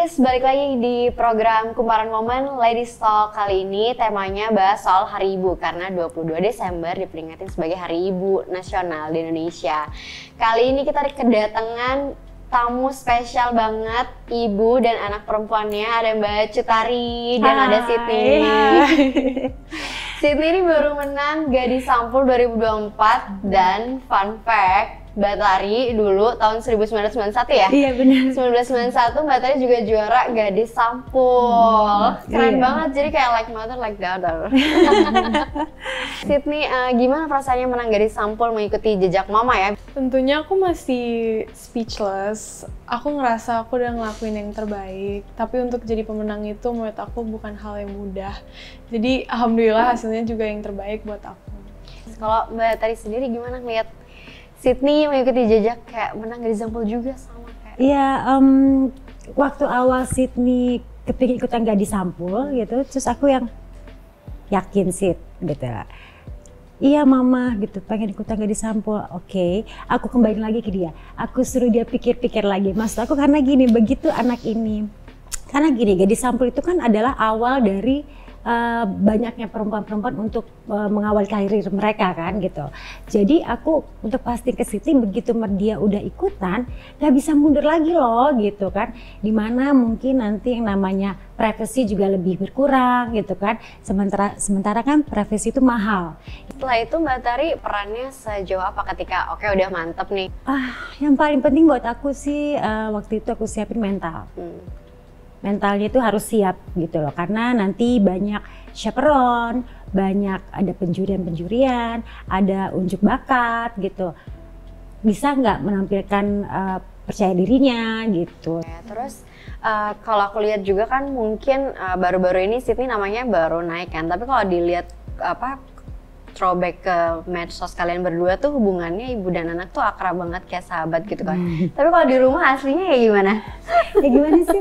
Ladies, balik lagi di program Kumparan Momen Ladies Talk. Kali ini temanya bahas soal Hari Ibu karena 22 Desember diperingati sebagai Hari Ibu Nasional di Indonesia. Kali ini kita kedatangan tamu spesial banget, ibu dan anak perempuannya. Ada Mbak Cutari dan ada Sydney. Sydney ini baru menang Gadis Sampul 2024 dan fun fact, Mbak Tari dulu tahun 1991 ya? Iya benar. 1991 Mbak Tari juga juara Gadis Sampul. Keren iya. banget, jadi kayak like mother like daughter. Sydney, gimana perasaannya menang Gadis Sampul mengikuti jejak mama ya? Tentunya aku masih speechless. Aku ngerasa aku udah ngelakuin yang terbaik. Tapi untuk jadi pemenang itu menurut aku bukan hal yang mudah. Jadi alhamdulillah hasilnya juga yang terbaik buat aku. Kalau Mbak Tari sendiri gimana ngeliat Sydney mengikuti jejak kayak menang Gadis Sampul juga sama kayak? Iya, waktu awal Sydney kepingin ikutan Gadis Sampul gitu, terus aku yang yakin Sid gitu. Iya mama gitu, pengen ikutan Gadis Sampul. Oke, aku kembali lagi ke dia. Aku suruh dia pikir-pikir lagi. Maksud aku karena gini, begitu anak ini. Karena gini, Gadis Sampul itu kan adalah awal dari banyaknya perempuan-perempuan untuk mengawal karir mereka kan gitu. Jadi aku untuk pasti ke Siti begitu dia udah ikutan gak bisa mundur lagi loh gitu kan. Dimana mungkin nanti yang namanya privasi juga lebih berkurang gitu kan. Sementara kan privasi itu mahal. Setelah itu Mbak Tari perannya sejauh apa ketika oke udah mantep nih? Yang paling penting buat aku sih waktu itu aku siapin mental. Mentalnya itu harus siap gitu loh, karena nanti banyak chaperon, banyak ada penjurian, ada unjuk bakat gitu. Bisa nggak menampilkan percaya dirinya gitu. Ya, terus kalau aku lihat juga kan mungkin baru-baru ini Sydney namanya baru naik kan, tapi kalau dilihat throwback ke medsos kalian berdua tuh hubungannya ibu dan anak tuh akrab banget kayak sahabat gitu kan. Tapi kalau di rumah aslinya ya gimana? Ya gimana sih?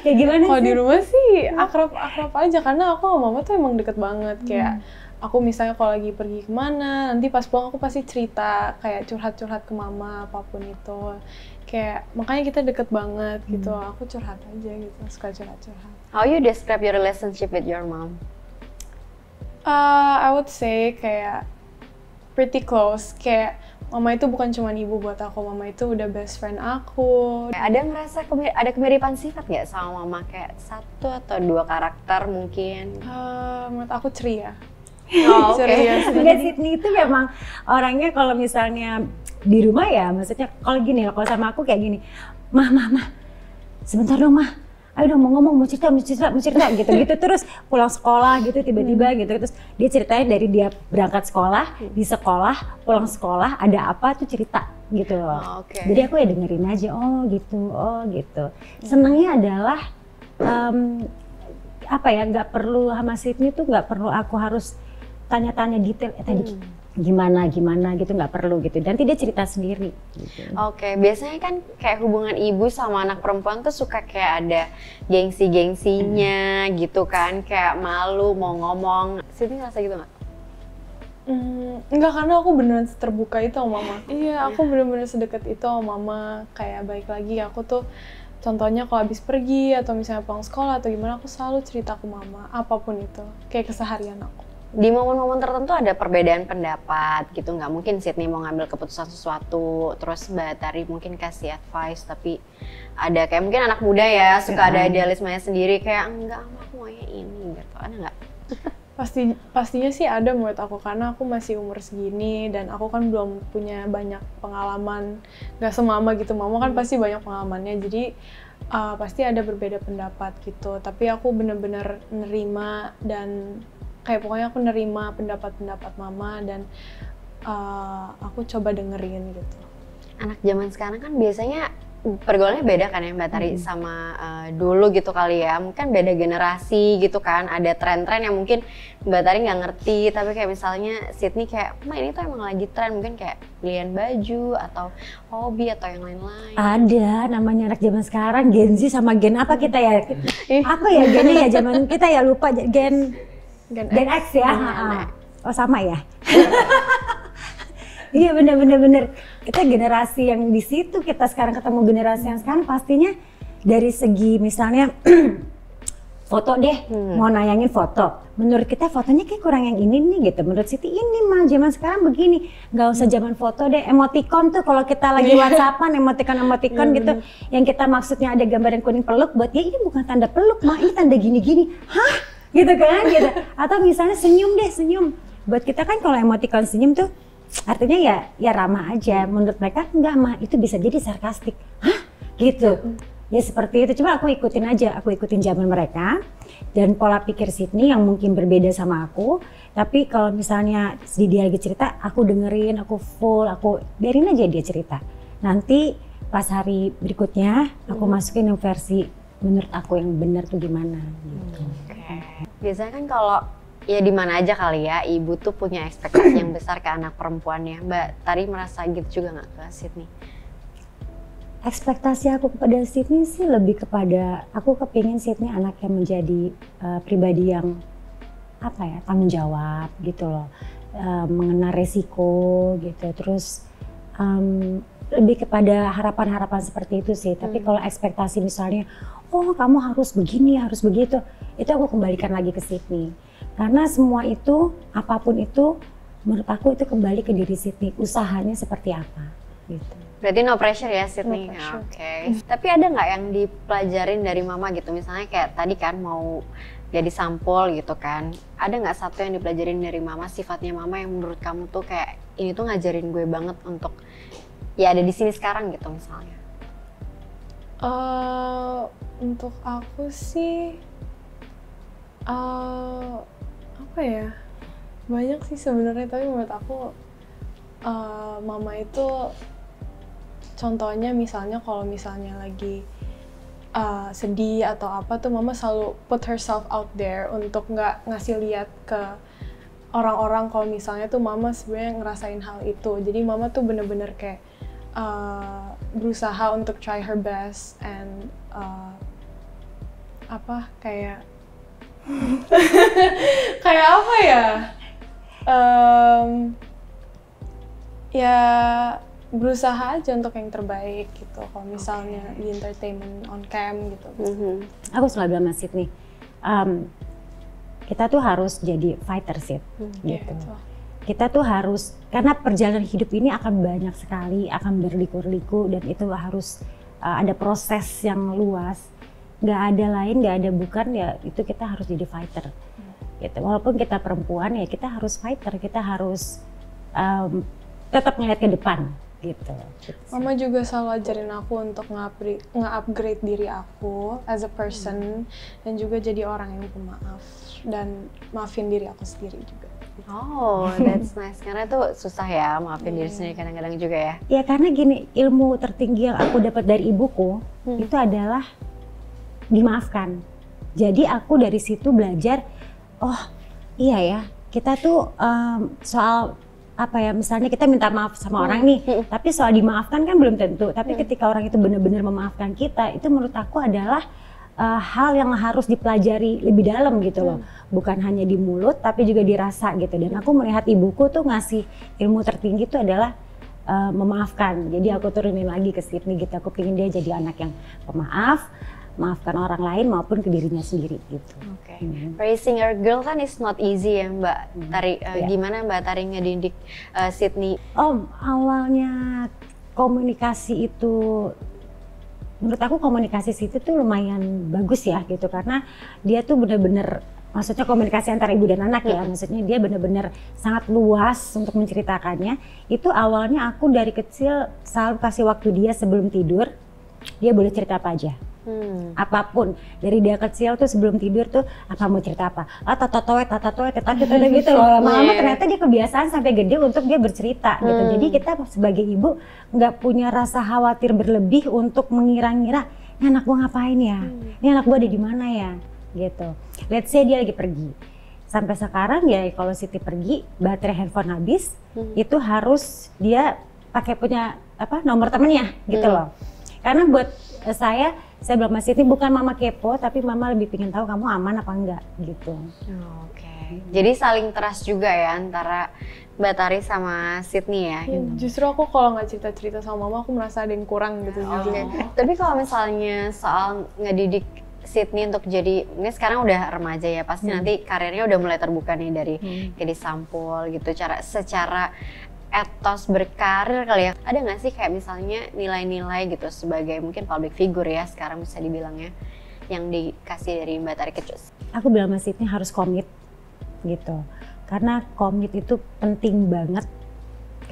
Ya gimana Kalau sih? di rumah sih akrab aja karena aku sama mama tuh emang deket banget. Kayak aku misalnya kalau lagi pergi kemana, nanti pas pulang aku pasti cerita kayak curhat-curhat ke mama apapun itu. Kayak makanya kita deket banget gitu. Aku curhat aja gitu, suka curhat-curhat. How you describe your relationship with your mom? I would say kayak pretty close. Kayak mama itu bukan cuma ibu buat aku, mama itu udah best friend aku. Ada ngerasa ada kemiripan sifat nggak sama mama, kayak satu atau dua karakter mungkin? Menurut aku ceria. Oh, oke. Ceria. Enggak, Sydney itu memang orangnya kalau misalnya di rumah ya, maksudnya kalau gini loh, kalau sama aku kayak gini, mah, sebentar dong mah, ayo dong mau ngomong, mau cerita gitu terus pulang sekolah gitu tiba-tiba gitu, terus dia ceritain dari dia berangkat sekolah, di sekolah, pulang sekolah ada apa tuh cerita gitu loh. Okay. Jadi aku ya dengerin aja, oh gitu. Senangnya adalah apa ya, nggak perlu sama Sydney tuh nggak perlu aku harus tanya-tanya detail tadi gimana gitu, nggak perlu gitu, nanti dia cerita sendiri gitu. Oke, biasanya kan kayak hubungan ibu sama anak perempuan tuh suka kayak ada gengsi-gengsinya gitu kan, kayak malu mau ngomong. Sydney ngerasa gitu nggak? Enggak, karena aku beneran terbuka itu sama mama. Iya, aku bener-bener sedekat itu sama mama. Kayak baik lagi aku tuh contohnya kalau habis pergi atau misalnya pulang sekolah atau gimana, aku selalu cerita ke mama apapun itu, kayak keseharian aku. Di momen-momen tertentu ada perbedaan pendapat gitu, nggak mungkin Sydney mau ngambil keputusan sesuatu, terus Mbak Tari mungkin kasih advice, tapi ada kayak mungkin anak muda ya, suka ada idealismenya sendiri, kayak enggak, aku maunya ini gitu, ada nggak? Pastinya sih ada menurut aku, karena aku masih umur segini dan aku kan belum punya banyak pengalaman, nggak semama gitu, mama kan pasti banyak pengalamannya, jadi pasti ada berbeda pendapat gitu, tapi aku bener-bener nerima dan kayak pokoknya aku nerima pendapat-pendapat mama dan aku coba dengerin gitu. Anak zaman sekarang kan biasanya pergaulannya beda kan ya Mbak Tari sama dulu gitu kali ya, mungkin beda generasi gitu kan, ada tren-tren yang mungkin Mbak Tari nggak ngerti, tapi kayak misalnya Sydney kayak, ini tuh emang lagi tren, mungkin kayak pilihan baju atau hobi atau yang lain-lain. Ada, namanya anak zaman sekarang, Gen Z sama Gen apa kita ya? Apa ya gennya ya zaman kita ya, lupa, Gen X ya? Oh sama ya? Iya bener. Kita generasi yang di situ, kita sekarang ketemu generasi yang sekarang pastinya dari segi misalnya foto deh, mau nayangin foto. Menurut kita fotonya kayak kurang yang ini nih gitu. Menurut Siti ini mah zaman sekarang begini. Nggak usah zaman foto deh. Emoticon tuh kalau kita lagi WhatsAppan, emoticon gitu. Yang kita maksudnya ada gambar yang kuning peluk, buat dia ini bukan tanda peluk mah, ini tanda gini-gini. Hah? Gitu kan? Gitu. Atau misalnya senyum deh, senyum. Buat kita kan kalau emoticon senyum tuh artinya ya ramah aja. Menurut mereka enggak mah, itu bisa jadi sarkastik. Hah? Gitu. Ya seperti itu, cuma aku ikutin zaman mereka dan pola pikir Sydney yang mungkin berbeda sama aku. Tapi kalau misalnya dia lagi cerita, aku dengerin, aku full, aku biarin aja dia cerita. Nanti pas hari berikutnya aku masukin yang versi menurut aku yang benar tuh gimana gitu. Biasanya kan kalau ya di mana aja kali ya, ibu tuh punya ekspektasi yang besar ke anak perempuannya. Mbak Tari merasa gitu juga nggak ke Sydney? Ekspektasi aku kepada Sydney sih lebih kepada aku kepingin Sydney anak yang menjadi pribadi yang apa ya, tanggung jawab gitu loh, mengenal resiko gitu, terus lebih kepada harapan-harapan seperti itu sih. Tapi kalau ekspektasi misalnya, oh kamu harus begini, harus begitu, itu aku kembalikan lagi ke Sydney. Karena semua itu, apapun itu, menurut aku itu kembali ke diri Sydney, usahanya seperti apa gitu. Berarti no pressure ya Sydney? No pressure. Oke. Tapi ada nggak yang dipelajarin dari mama gitu? Misalnya kayak tadi kan mau jadi sampul gitu kan. Ada nggak satu yang dipelajarin dari mama, sifatnya mama yang menurut kamu tuh kayak ini tuh ngajarin gue banget untuk ya ada di sini sekarang gitu misalnya? Untuk aku sih apa ya? Banyak sih sebenarnya, tapi menurut aku mama itu contohnya misalnya kalau misalnya lagi sedih atau apa tuh mama selalu put herself out there untuk nggak ngasih lihat ke orang-orang kalau misalnya tuh mama sebenarnya ngerasain hal itu. Jadi mama tuh bener-bener kayak berusaha untuk try her best and apa kayak kayak apa ya? Ya berusaha aja untuk yang terbaik gitu. Kalau misalnya di entertainment on cam gitu. Aku selalu bilang sama Sydney, kita tuh harus jadi fighter Sid, gitu. Kita tuh harus, karena perjalanan hidup ini akan banyak sekali, akan berliku-liku dan itu harus ada proses yang luas. Nggak ada lain, nggak ada bukan, ya itu kita harus jadi fighter. Gitu. Walaupun kita perempuan ya kita harus fighter, kita harus tetap ngeliat ke depan. Gitu. Mama juga selalu ajarin aku untuk nge-upgrade diri aku as a person dan juga jadi orang yang pemaaf dan maafin diri aku sendiri juga. Oh, that's nice. Karena tuh susah ya maafin diri sendiri kadang-kadang juga ya. Ya karena gini, ilmu tertinggi yang aku dapat dari ibuku itu adalah dimaafkan. Jadi aku dari situ belajar, oh iya ya, kita tuh soal apa ya, misalnya kita minta maaf sama orang nih, tapi soal dimaafkan kan belum tentu. Tapi ketika orang itu benar-benar memaafkan kita, itu menurut aku adalah hal yang harus dipelajari lebih dalam gitu loh. Bukan hanya di mulut, tapi juga dirasa gitu. Dan aku melihat ibuku tuh ngasih ilmu tertinggi itu adalah memaafkan. Jadi aku turunin lagi ke Sydney gitu. Aku pengen dia jadi anak yang pemaaf, maafkan orang lain maupun ke dirinya sendiri gitu. Oke. Raising a girl kan is not easy ya Mbak Tari. Gimana Mbak Tari ngedidik Sydney? Awalnya komunikasi itu, menurut aku komunikasi situ tuh lumayan bagus ya gitu, karena dia tuh bener-bener, maksudnya komunikasi antara ibu dan anak ya, maksudnya dia bener-bener sangat luas untuk menceritakannya. Itu awalnya aku dari kecil selalu kasih waktu dia sebelum tidur, dia boleh cerita apa aja. Apapun, dari dia kecil tuh sebelum tidur tuh apa mau cerita apa, tatotoet gitu loh. Lama-lama ternyata dia kebiasaan sampai gede untuk dia bercerita gitu. Jadi kita sebagai ibu nggak punya rasa khawatir berlebih untuk mengira-ngira ini anak gua ngapain ya, ini anak gua ada di mana ya gitu. Let's say dia lagi pergi, sampai sekarang ya kalau Siti pergi baterai handphone habis, itu harus dia pakai punya apa nomor temennya gitu loh. Karena buat saya bilang Mas Siti bukan mama kepo, tapi mama lebih pengen tahu kamu aman apa enggak gitu. Oke. Jadi saling trust juga ya antara Mbak Tari sama Sydney ya. Ya, justru aku kalau nggak cerita-cerita sama mama, aku merasa ada yang kurang gitu. Tapi kalau misalnya soal ngedidik Sydney untuk jadi, ini sekarang udah remaja ya, pasti nanti karirnya udah mulai terbuka nih dari gadis sampul gitu. Secara etos berkarir kali ya, ada nggak sih kayak misalnya nilai-nilai gitu sebagai mungkin public figure ya sekarang bisa dibilangnya, yang dikasih dari Mbak Tari ke Cus? Aku bilang Mas Sydney harus komit gitu, karena komit itu penting banget.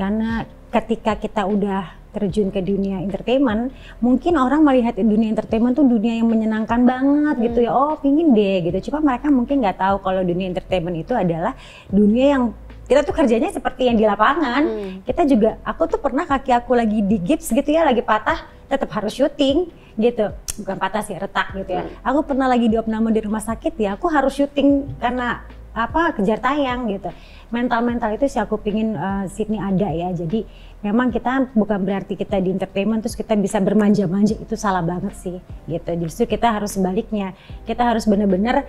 Karena ketika kita udah terjun ke dunia entertainment, mungkin orang melihat dunia entertainment tuh dunia yang menyenangkan banget gitu ya, oh pingin deh gitu. Cuma mereka mungkin nggak tahu kalau dunia entertainment itu adalah dunia yang kita tuh kerjanya seperti yang di lapangan. Kita juga, aku tuh pernah kaki aku lagi di gips gitu ya, lagi patah, tetap harus syuting gitu. Bukan patah sih, retak gitu ya. Aku pernah lagi diopname di rumah sakit ya, aku harus syuting karena kejar tayang gitu. Mental itu sih aku pingin Sydney ada ya. Jadi memang kita bukan berarti kita di entertainment terus kita bisa bermanja-manja, itu salah banget sih gitu. Justru kita harus sebaliknya, kita harus benar-benar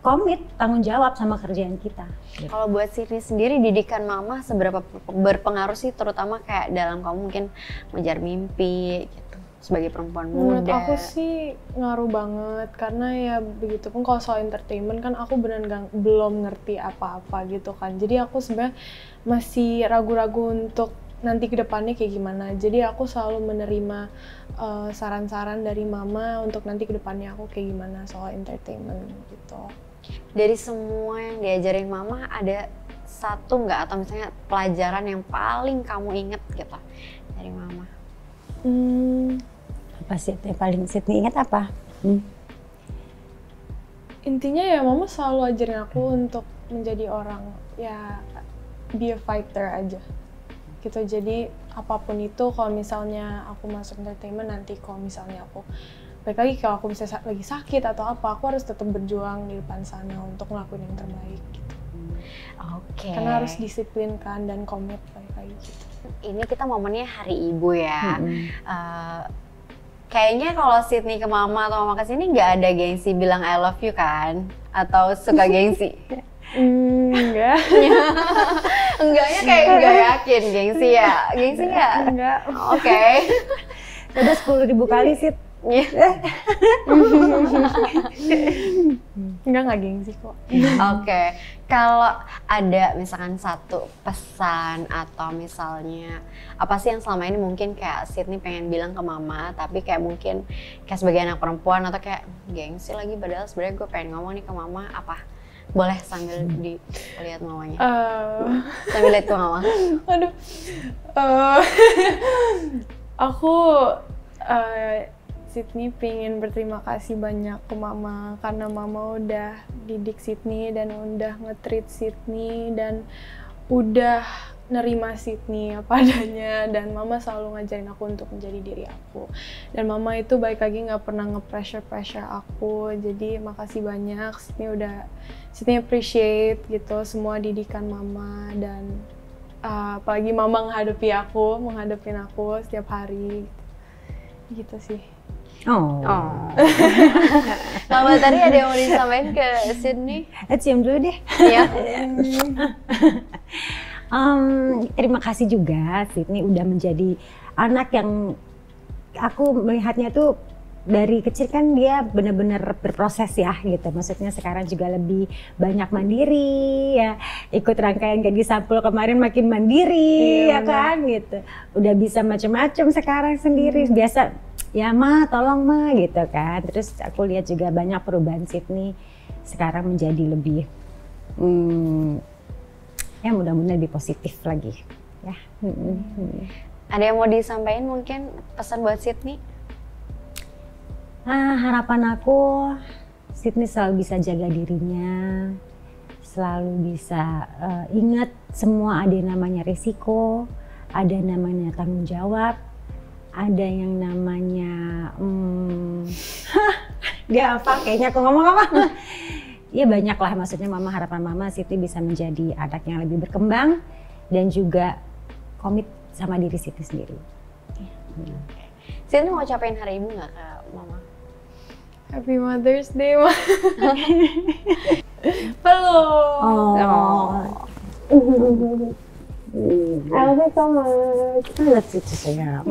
komit, tanggung jawab sama kerjaan kita. Gitu. Kalau buat Sydney sendiri, didikan mama seberapa berpengaruh sih, terutama kayak dalam kamu mungkin mengejar mimpi gitu sebagai perempuan muda? Menurut aku sih ngaruh banget, karena ya begitu pun kalau soal entertainment kan aku benar belum ngerti apa-apa gitu kan. Jadi aku sebenarnya masih ragu-ragu untuk nanti ke depannya kayak gimana. Jadi aku selalu menerima saran-saran dari mama untuk nanti ke depannya aku kayak gimana soal entertainment gitu. Dari semua yang diajarin mama, ada satu nggak atau misalnya pelajaran yang paling kamu inget gitu dari mama? Apa sih yang paling Sydney ingat apa? Intinya ya mama selalu ajarin aku untuk menjadi orang, ya be a fighter aja gitu. Jadi apapun itu, kalau misalnya aku masuk entertainment, nanti kalau misalnya aku baik lagi, kalau aku bisa lagi sakit atau apa, aku harus tetap berjuang di depan sana untuk ngelakuin yang terbaik gitu. Oke. Karena harus disiplin kan dan komit baik lagi gitu. Ini kita momennya Hari Ibu ya. Kayaknya kalau Sydney ke mama atau mama ke sini nggak ada gengsi bilang I love you kan? Atau suka gengsi? Enggak. Enggaknya kayak nggak yakin gengsi ya? Gengsi nggak? Enggak. Oke. Udah 10.000 kali sih. Enggak gengsi kok. Oke. Kalau ada misalkan satu pesan atau misalnya apa sih yang selama ini mungkin kayak Sydney pengen bilang ke mama, tapi kayak mungkin kayak sebagai anak perempuan atau kayak gengsi lagi, padahal sebenarnya gue pengen ngomong nih ke mama, apa? Boleh sambil dilihat mamanya. Sambil lihat ke mama. Aduh. Aku Sydney pengen berterima kasih banyak ke mama, karena mama udah didik Sydney dan udah nge-treat Sydney dan udah nerima Sydney apa adanya, dan mama selalu ngajarin aku untuk menjadi diri aku. Dan mama itu baik lagi nggak pernah nge-pressure aku. Jadi makasih banyak, Sydney appreciate gitu semua didikan mama, dan apalagi mama menghadapin aku setiap hari gitu sih. Oh. Mama tadi ada yang mau disampaikan ke Sydney? Cium dulu deh. Iya. Terima kasih juga Sydney udah menjadi anak yang aku melihatnya tuh dari kecil kan dia benar-benar berproses ya gitu. Maksudnya sekarang juga lebih banyak mandiri ya. Ikut rangkaian gadis sampul kemarin makin mandiri ya kan gitu. Udah bisa macam-macam sekarang sendiri. Biasa ya ma tolong ma gitu kan. Terus aku lihat juga banyak perubahan Sydney sekarang menjadi lebih ya mudah-mudahan lebih positif lagi ya. Ada yang mau disampaikan mungkin pesan buat Sydney? Harapan aku Sydney selalu bisa jaga dirinya, selalu bisa ingat semua ada yang namanya risiko, ada namanya tanggung jawab, ada yang namanya dia apa kayaknya aku ngomong apa? Ya banyak lah, maksudnya mama, harapan mama Sydney bisa menjadi anak yang lebih berkembang dan juga komit sama diri Sydney sendiri. Sydney mau ucapin Hari Ibu nggak ke mama? Happy Mother's Day, Ma. Peluk. I love you so much. Let's see sayang.